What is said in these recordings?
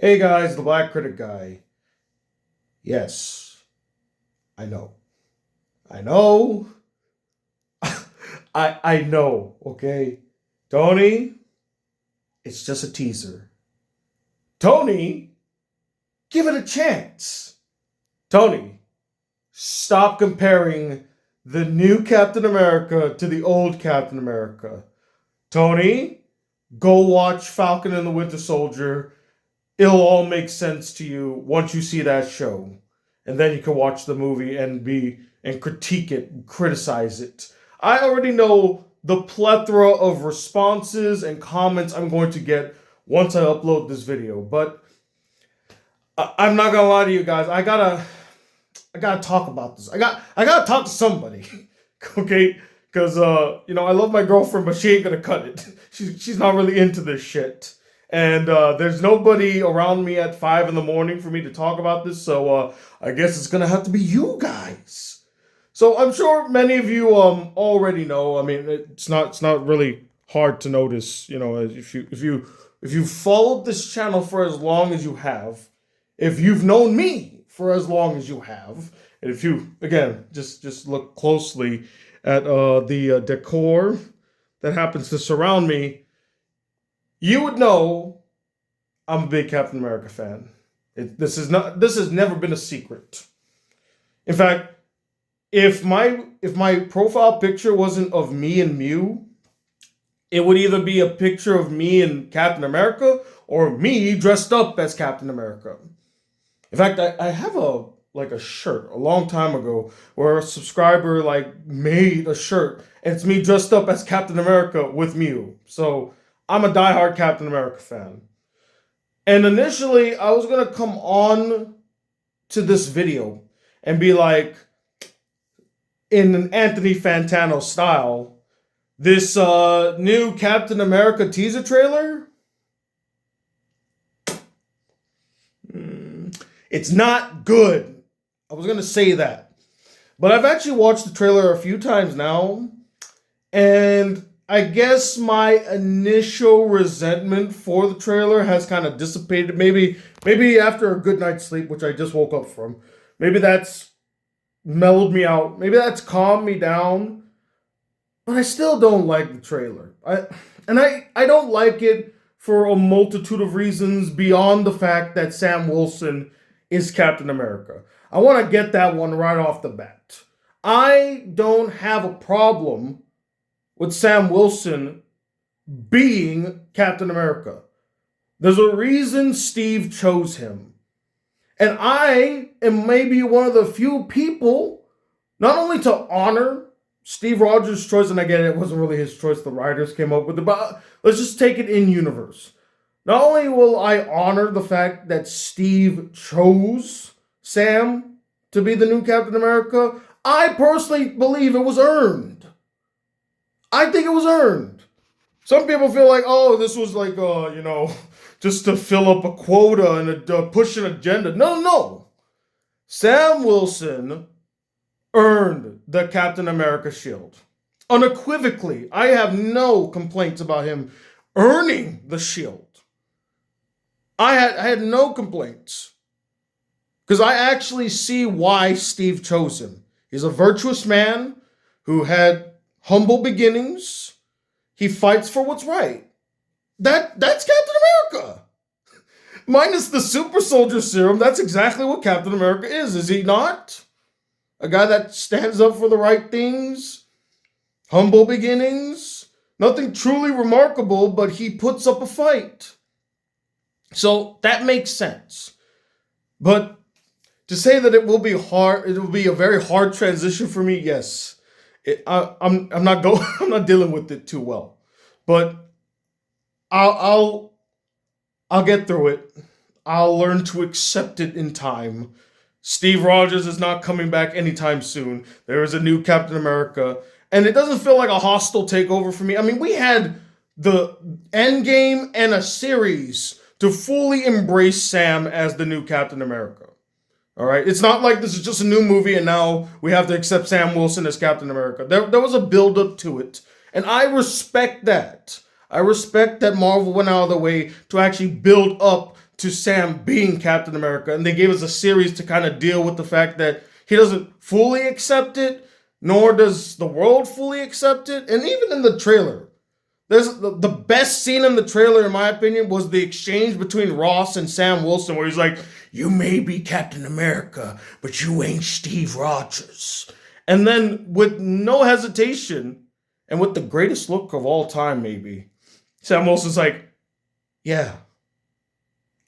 Hey guys, the Black Critic guy. Yes, I know. I know. I know, okay? Tony, it's just a teaser. Tony, give it a chance. Tony, stop comparing the new Captain America to the old Captain America. Tony, go watch Falcon and the Winter Soldier. It'll all make sense to you once you see that show. And then you can watch the movie and critique it, and criticize it. I already know the plethora of responses and comments I'm going to get once I upload this video, but I'm not gonna lie to you guys. I gotta talk about this. I gotta talk to somebody, okay? Because I love my girlfriend, but she ain't gonna cut it. She's not really into this shit. And there's nobody around me at 5 in the morning for me to talk about this, so I guess it's gonna have to be you guys. So I'm sure many of you already know. I mean, it's not really hard to notice. If you followed this channel for as long as you have, if you've known me for as long as you have, and if you again just look closely at the decor that happens to surround me, you would know I'm a big Captain America fan. This has never been a secret. In fact, if my profile picture wasn't of me and Mew, it would either be a picture of me and Captain America or me dressed up as Captain America. In fact, I have a shirt a long time ago where a subscriber made a shirt and it's me dressed up as Captain America with Mew. So I'm a diehard Captain America fan. And initially I was gonna come on to this video and be like, in an Anthony Fantano style, this new Captain America teaser trailer, it's not good. I was gonna say that. But I've actually watched the trailer a few times now, and I guess my initial resentment for the trailer has kind of dissipated. Maybe after a good night's sleep, which I just woke up from. Maybe that's mellowed me out. Maybe that's calmed me down. But I still don't like the trailer. I don't like it for a multitude of reasons beyond the fact that Sam Wilson is Captain America. I want to get that one right off the bat. I don't have a problem with Sam Wilson being Captain America. There's a reason Steve chose him. And I am maybe one of the few people, not only to honor Steve Rogers' choice, and I get it wasn't really his choice, the writers came up with it, but let's just take it in universe. Not only will I honor the fact that Steve chose Sam to be the new Captain America, I personally believe it was earned. I think it was earned. Some people feel like, oh, this was just to fill up a quota and push an agenda. No. Sam Wilson earned the Captain America shield. Unequivocally, I have no complaints about him earning the shield. I had no complaints. Because I actually see why Steve chose him. He's a virtuous man who had humble beginnings. He fights for what's right. That's Captain America. Minus the super soldier serum, that's exactly what Captain America is he not? A guy that stands up for the right things, humble beginnings, nothing truly remarkable, but he puts up a fight. So that makes sense. But to say that it will be a very hard transition for me, yes. I'm not I'm not dealing with it too well. But I'll get through it. I'll learn to accept it in time. Steve Rogers is not coming back anytime soon. There is a new Captain America, and it doesn't feel like a hostile takeover for me. I mean, we had the Endgame and a series to fully embrace Sam as the new Captain America. All right, it's not like this is just a new movie and now we have to accept Sam Wilson as Captain America. There was a build up to it, and I respect that. I respect that Marvel went out of the way to actually build up to Sam being Captain America, and they gave us a series to kind of deal with the fact that he doesn't fully accept it, nor does the world fully accept it. And even in the trailer, there's the best scene in the trailer, in my opinion, was the exchange between Ross and Sam Wilson, where he's like, "You may be Captain America, but you ain't Steve Rogers." And then with no hesitation, and with the greatest look of all time, maybe, Sam Wilson's like, "Yeah,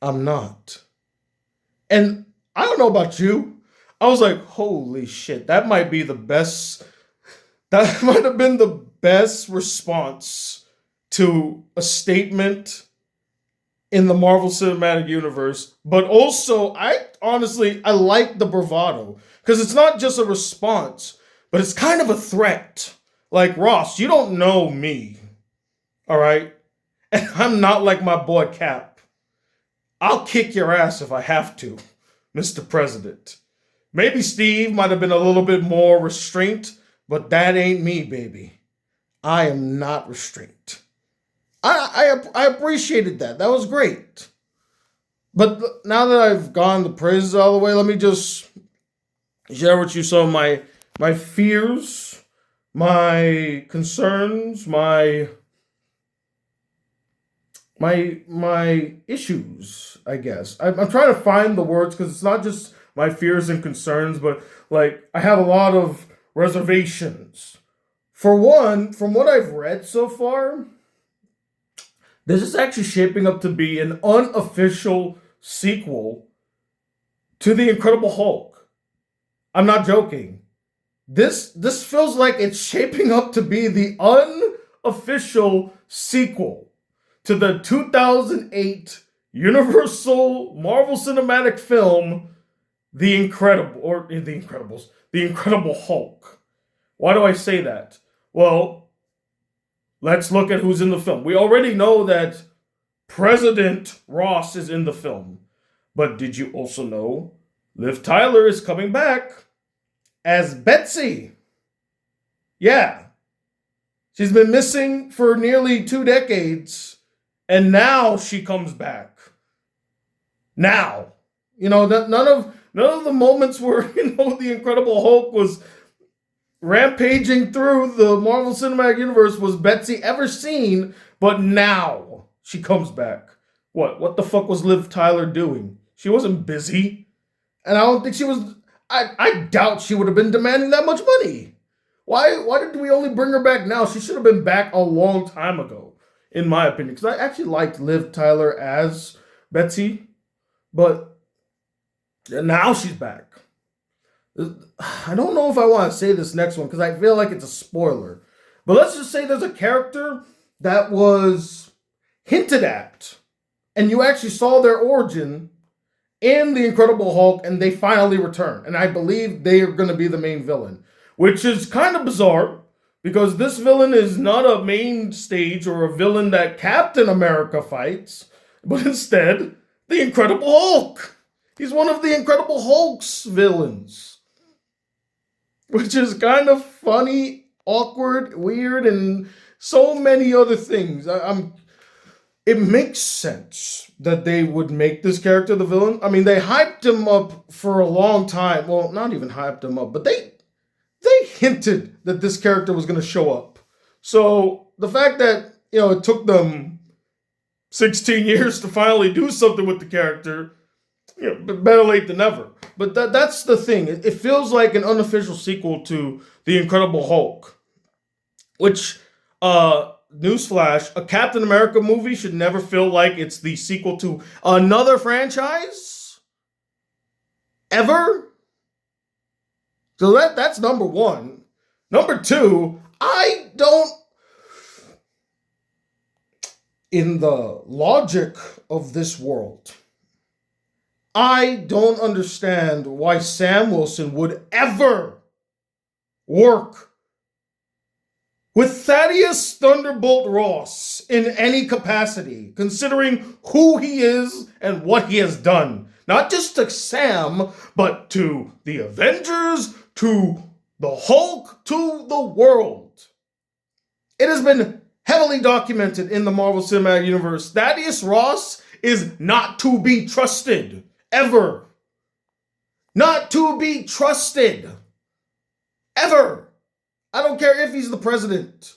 I'm not." And I don't know about you. I was like, holy shit, that might be the best. That might have been the best response to a statement in the Marvel Cinematic Universe. But also, I like the bravado. Because it's not just a response, but it's kind of a threat. Like, Ross, you don't know me. All right? And I'm not like my boy Cap. I'll kick your ass if I have to, Mr. President. Maybe Steve might have been a little bit more restrained, but that ain't me, baby. I am not restrained. I appreciated that. That was great. But now that I've gone the praises all the way, let me just share with you some of my fears, my concerns, my issues, I guess. I'm trying to find the words because it's not just my fears and concerns, but like I have a lot of reservations. For one, from what I've read so far, this is actually shaping up to be an unofficial sequel to The Incredible Hulk. I'm not joking. This feels like it's shaping up to be the unofficial sequel to the 2008 Universal Marvel Cinematic film, The Incredible Hulk. Why do I say that? Well, let's look at who's in the film. We already know that President Ross is in the film. But did you also know Liv Tyler is coming back as Betsy? Yeah. She's been missing for nearly 2 decades, and now she comes back. Now. None of the moments where, the Incredible Hulk was rampaging through the Marvel Cinematic Universe was Betsy ever seen, but now she comes back. What the fuck was Liv Tyler doing? She wasn't busy. And I don't think she was, I doubt she would have been demanding that much money. Why did we only bring her back now? She should have been back a long time ago, in my opinion. Because I actually liked Liv Tyler as Betsy, but now she's back. I don't know if I want to say this next one because I feel like it's a spoiler. But let's just say there's a character that was hinted at, and you actually saw their origin in The Incredible Hulk, and they finally return. And I believe they are going to be the main villain, which is kind of bizarre because this villain is not a main stage or a villain that Captain America fights, but instead, The Incredible Hulk. He's one of The Incredible Hulk's villains, which is kind of funny, awkward, weird, and so many other things. It makes sense that they would make this character the villain. I mean, they hyped him up for a long time. Well, not even hyped him up, but they hinted that this character was going to show up. So the fact that, it took them 16 years to finally do something with the character, better late than never. But that's the thing. It feels like an unofficial sequel to The Incredible Hulk. Which, newsflash, a Captain America movie should never feel like it's the sequel to another franchise. Ever. So that's number one. Number two, in the logic of this world, I don't understand why Sam Wilson would ever work with Thaddeus Thunderbolt Ross in any capacity, considering who he is and what he has done. Not just to Sam, but to the Avengers, to the Hulk, to the world. It has been heavily documented in the Marvel Cinematic Universe. Thaddeus Ross is not to be trusted. Ever. Not to be trusted. Ever. I don't care if he's the president.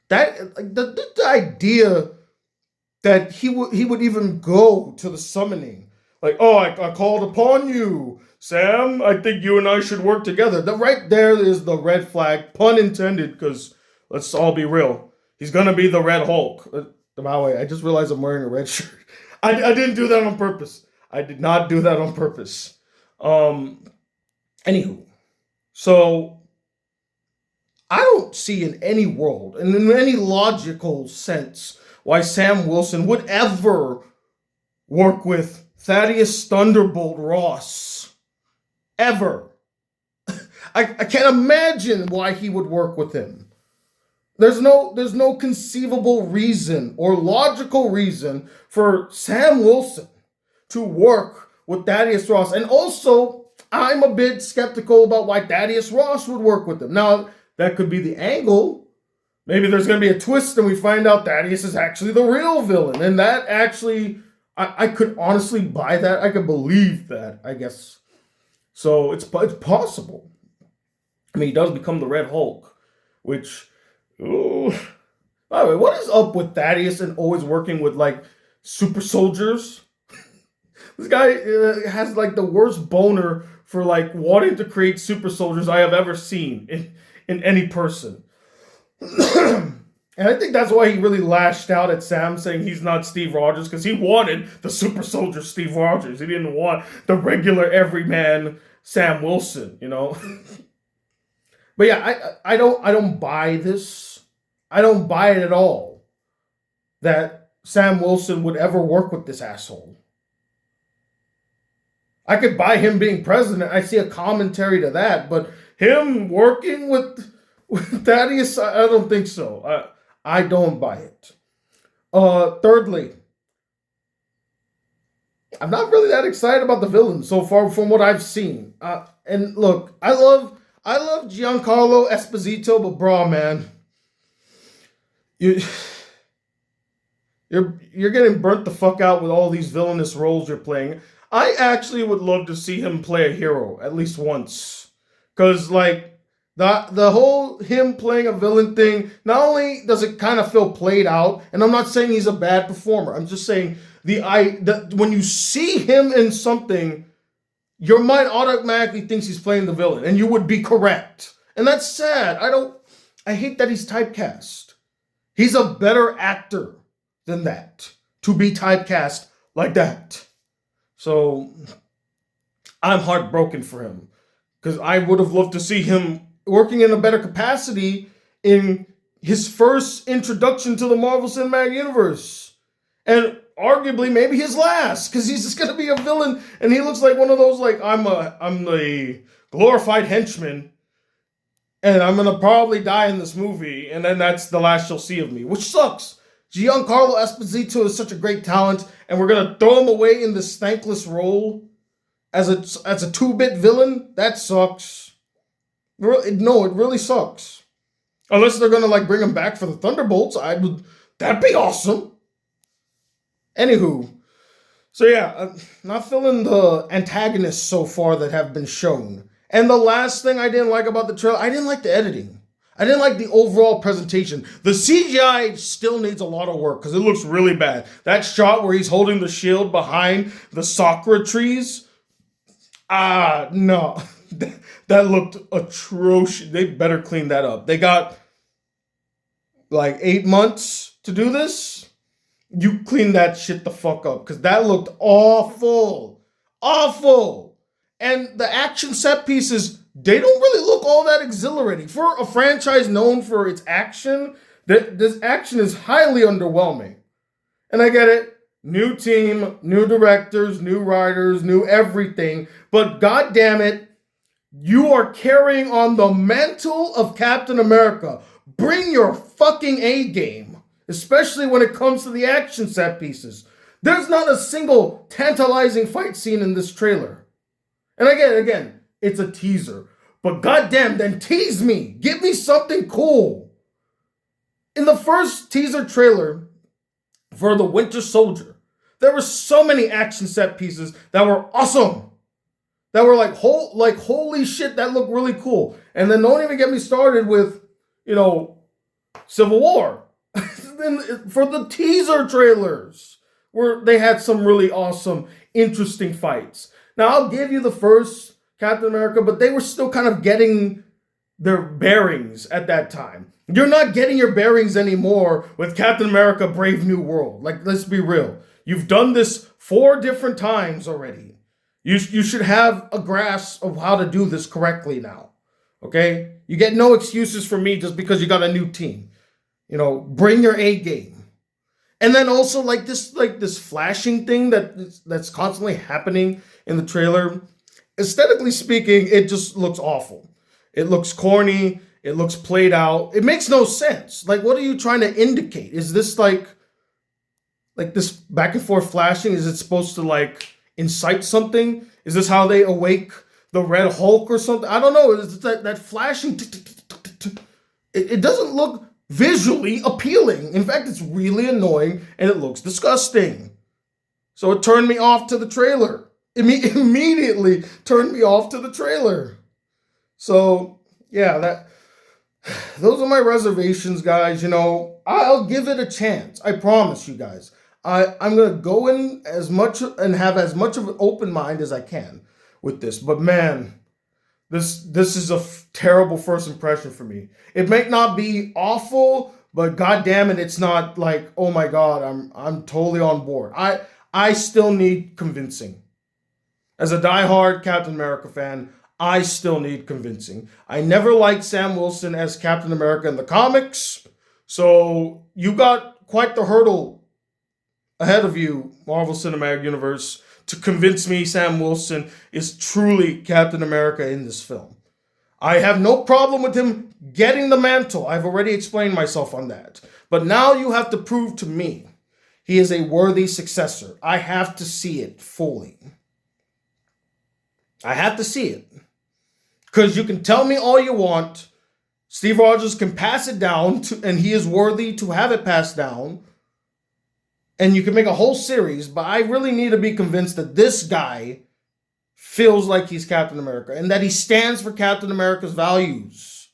That like the idea that he would even go to the summoning. Like, oh, I called upon you, Sam. I think you and I should work together. Right there is the red flag, pun intended, because let's all be real. He's going to be the Red Hulk. By the way, I just realized I'm wearing a red shirt. I didn't do that on purpose. I did not do that on purpose. Anywho, so I don't see in any world, and in any logical sense, why Sam Wilson would ever work with Thaddeus Thunderbolt Ross. Ever. I can't imagine why he would work with him. There's no conceivable reason or logical reason for Sam Wilson to work with Thaddeus Ross. And also, I'm a bit skeptical about why Thaddeus Ross would work with him. Now, that could be the angle. Maybe there's going to be a twist and we find out Thaddeus is actually the real villain. And that actually, I could honestly buy that. I could believe that, I guess. So it's possible. I mean, he does become the Red Hulk, which, ooh. By the way, what is up with Thaddeus and always working with, like, super soldiers? This guy has, like, the worst boner for, like, wanting to create super soldiers I have ever seen in any person. And I think that's why he really lashed out at Sam, saying he's not Steve Rogers, because he wanted the super soldier Steve Rogers. He didn't want the regular everyman Sam Wilson, you know? But yeah, I don't buy this. I don't buy it at all that Sam Wilson would ever work with this asshole. I could buy him being president. I see a commentary to that, but him working with Thaddeus, I don't think so. I don't buy it. Thirdly, I'm not really that excited about the villain so far from what I've seen. And look, I love Giancarlo Esposito, but bro, man, you're getting burnt the fuck out with all these villainous roles you're playing. I actually would love to see him play a hero at least once, because like the whole him playing a villain thing, not only does it kind of feel played out, and I'm not saying he's a bad performer. I'm just saying when you see him in something, your mind automatically thinks he's playing the villain, and you would be correct. And that's sad. I hate that he's typecast. He's a better actor than that to be typecast like that. So I'm heartbroken for him, because I would have loved to see him working in a better capacity in his first introduction to the Marvel Cinematic Universe. And arguably maybe his last, because he's just gonna be a villain, and he looks like one of those, like, I'm the glorified henchman, and I'm gonna probably die in this movie, and then that's the last you'll see of me, which sucks. Giancarlo Esposito is such a great talent, and we're gonna throw him away in this thankless role as a 2-bit villain. That sucks. No, it really sucks. Unless they're gonna like bring him back for the Thunderbolts, that'd be awesome. Anywho, so yeah, not feeling the antagonists so far that have been shown. And the last thing I didn't like about the trailer, I didn't like the editing. I didn't like the overall presentation. The CGI still needs a lot of work because it looks really bad. That shot where he's holding the shield behind the sakura trees, no. That looked atrocious. They better clean that up. They got like 8 months to do this. You clean that shit the fuck up, because that looked awful. Awful. And the action set pieces, they don't really look all that exhilarating. For a franchise known for its action, this action is highly underwhelming. And I get it. New team, new directors, new writers, new everything. But god damn it, you are carrying on the mantle of Captain America. Bring your fucking A game. Especially when it comes to the action set pieces. There's not a single tantalizing fight scene in this trailer. And again, it's a teaser. But goddamn, then tease me. Give me something cool. In the first teaser trailer, for the Winter Soldier. There were so many action set pieces that were awesome. That were like holy shit, that looked really cool. And then don't even get me started with, Civil War. For the teaser trailers, where they had some really awesome, interesting fights. Now I'll give you the first Captain America, but they were still kind of getting their bearings at that time. You're not getting your bearings anymore with Captain America Brave New World. Like, let's be real. You've done this 4 different times already. You should have a grasp of how to do this correctly now. Okay? You get no excuses from me just because you got a new team. Bring your A game. And then also like this flashing thing that's constantly happening in the trailer. Aesthetically speaking, it just looks awful. It looks corny. It looks played out. It makes no sense. Like, what are you trying to indicate? Is this like this back and forth flashing? Is it supposed to incite something? Is this how they awake the Red Hulk or something? I don't know. It's that flashing. It doesn't look visually appealing. In fact, it's really annoying and it looks disgusting. So it turned me off to the trailer. Immediately turned me off to the trailer. So yeah, those are my reservations, guys. I'll give it a chance. I promise you guys. I'm gonna go in as much and have as much of an open mind as I can with this. But man, this is a terrible first impression for me. It might not be awful, but god damn it, it's not like, oh my god, I'm totally on board. I still need convincing. As a diehard Captain America fan, I still need convincing. I never liked Sam Wilson as Captain America in the comics, so you got quite the hurdle ahead of you, Marvel Cinematic Universe, to convince me Sam Wilson is truly Captain America in this film. I have no problem with him getting the mantle. I've already explained myself on that. But now you have to prove to me he is a worthy successor. I have to see it fully. I have to see it. Because you can tell me all you want. Steve Rogers can pass it down, and he is worthy to have it passed down. And you can make a whole series, but I really need to be convinced that this guy feels like he's Captain America and that he stands for Captain America's values.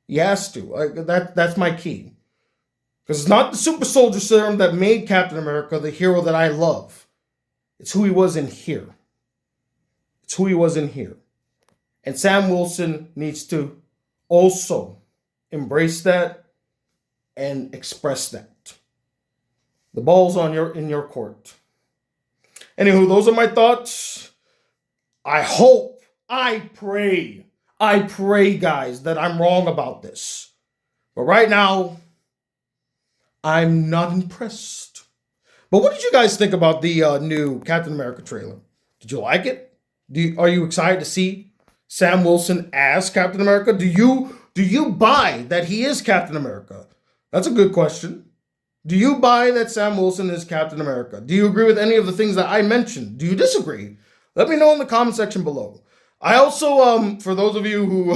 He has to. That's my key. Because it's not the super soldier serum that made Captain America the hero that I love. It's who he was in here. It's who he was in here. And Sam Wilson needs to also embrace that and express that. The ball's in your court. Anywho, those are my thoughts. I pray, guys, that I'm wrong about this. But right now, I'm not impressed. But what did you guys think about the new Captain America trailer? Did you like it? Are you excited to see Sam Wilson as Captain America? Do you buy that he is Captain America? That's a good question. Do you buy that Sam Wilson is Captain America? Do you agree with any of the things that I mentioned? Do you disagree? Let me know in the comment section below. I also, for those of you who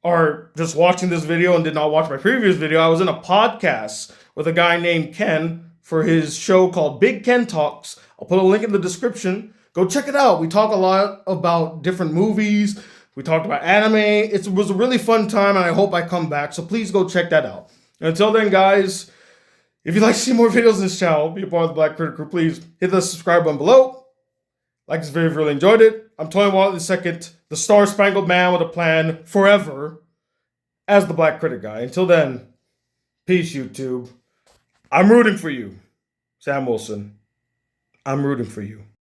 are just watching this video and did not watch my previous video, I was in a podcast with a guy named Ken for his show called Big Ken Talks. I'll put a link in the description. Go check it out. We talk a lot about different movies. We talked about anime. It was a really fun time, and I hope I come back. So please go check that out. And until then, guys, if you'd like to see more videos on this channel, be a part of the Black Critic Crew, please hit the subscribe button below. Like this video if you really enjoyed it. I'm Tony Wallet II, the Star-Spangled Man with a plan forever as the Black Critic Guy. Until then, peace, YouTube. I'm rooting for you, Sam Wilson. I'm rooting for you.